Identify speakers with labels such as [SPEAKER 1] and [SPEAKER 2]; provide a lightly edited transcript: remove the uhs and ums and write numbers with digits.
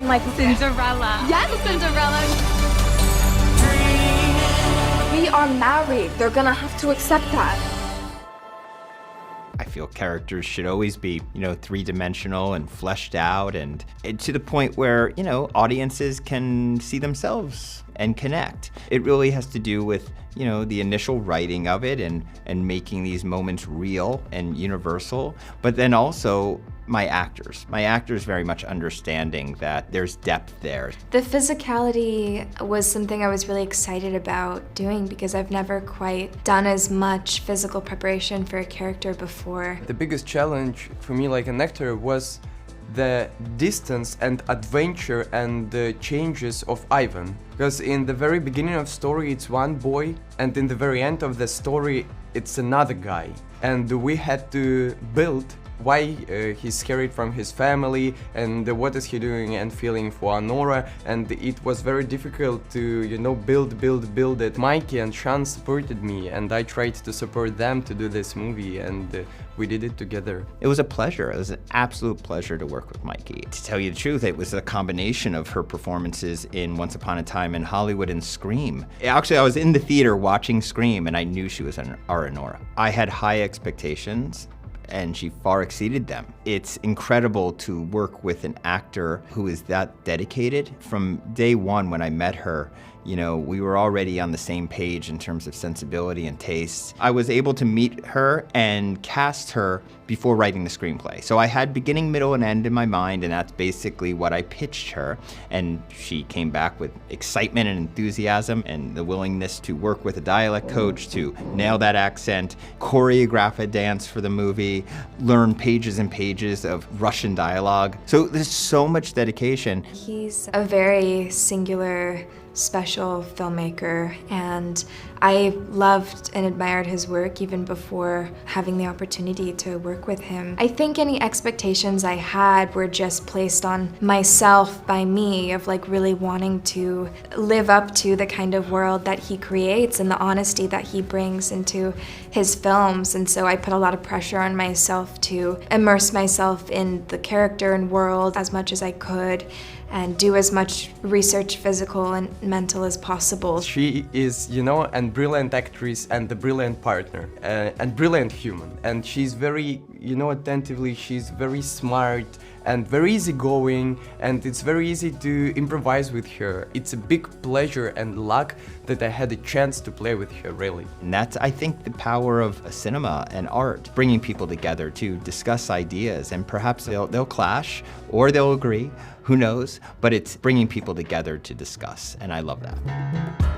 [SPEAKER 1] like
[SPEAKER 2] Cinderella.
[SPEAKER 1] Yes, Cinderella. We are married. They're gonna have to accept that.
[SPEAKER 3] I feel characters should always be, three-dimensional and fleshed out and to the point where, audiences can see themselves and connect. It really has to do with, the initial writing of it and making these moments real and universal, but then also my actors very much understanding that there's depth there.
[SPEAKER 4] The physicality was something I was really excited about doing because I've never quite done as much physical preparation for a character before.
[SPEAKER 5] The biggest challenge for me like an actor was the distance and adventure and the changes of Ivan. Because in the very beginning of the story it's one boy, and in the very end of the story it's another guy. And we had to build why he's carried from his family and what is he doing and feeling for Anora, and it was very difficult to build it. Mikey and Sean supported me and I tried to support them to do this movie, and we did it together.
[SPEAKER 3] It was a pleasure. It was an absolute pleasure to work with Mikey. To tell you the truth, it was a combination of her performances in Once Upon a Time in Hollywood and Scream. Actually, I was in the theater watching Scream and I knew she was our Anora. I had high expectations and she far exceeded them. It's incredible to work with an actor who is that dedicated. From day one when I met her, we were already on the same page in terms of sensibility and taste. I was able to meet her and cast her before writing the screenplay. So I had beginning, middle, and end in my mind, and that's basically what I pitched her. And she came back with excitement and enthusiasm and the willingness to work with a dialect coach to nail that accent, choreograph a dance for the movie, learn pages and pages of Russian dialogue. So there's so much dedication.
[SPEAKER 4] He's a very singular, special filmmaker, and I loved and admired his work even before having the opportunity to work with him. I think any expectations I had were just placed on myself by me, of really wanting to live up to the kind of world that he creates and the honesty that he brings into his films. And so I put a lot of pressure on myself to immerse myself in the character and world as much as I could and do as much research, physical and mental, as possible.
[SPEAKER 5] She is, a brilliant actress and a brilliant partner and brilliant human. And she's very, attentively, she's very smart and very easygoing, and it's very easy to improvise with her. It's a big pleasure and luck that I had a chance to play with her, really.
[SPEAKER 3] And that's, I think, the power of cinema and art, bringing people together to discuss ideas, and perhaps they'll clash or they'll agree, who knows, but it's bringing people together to discuss, and I love that.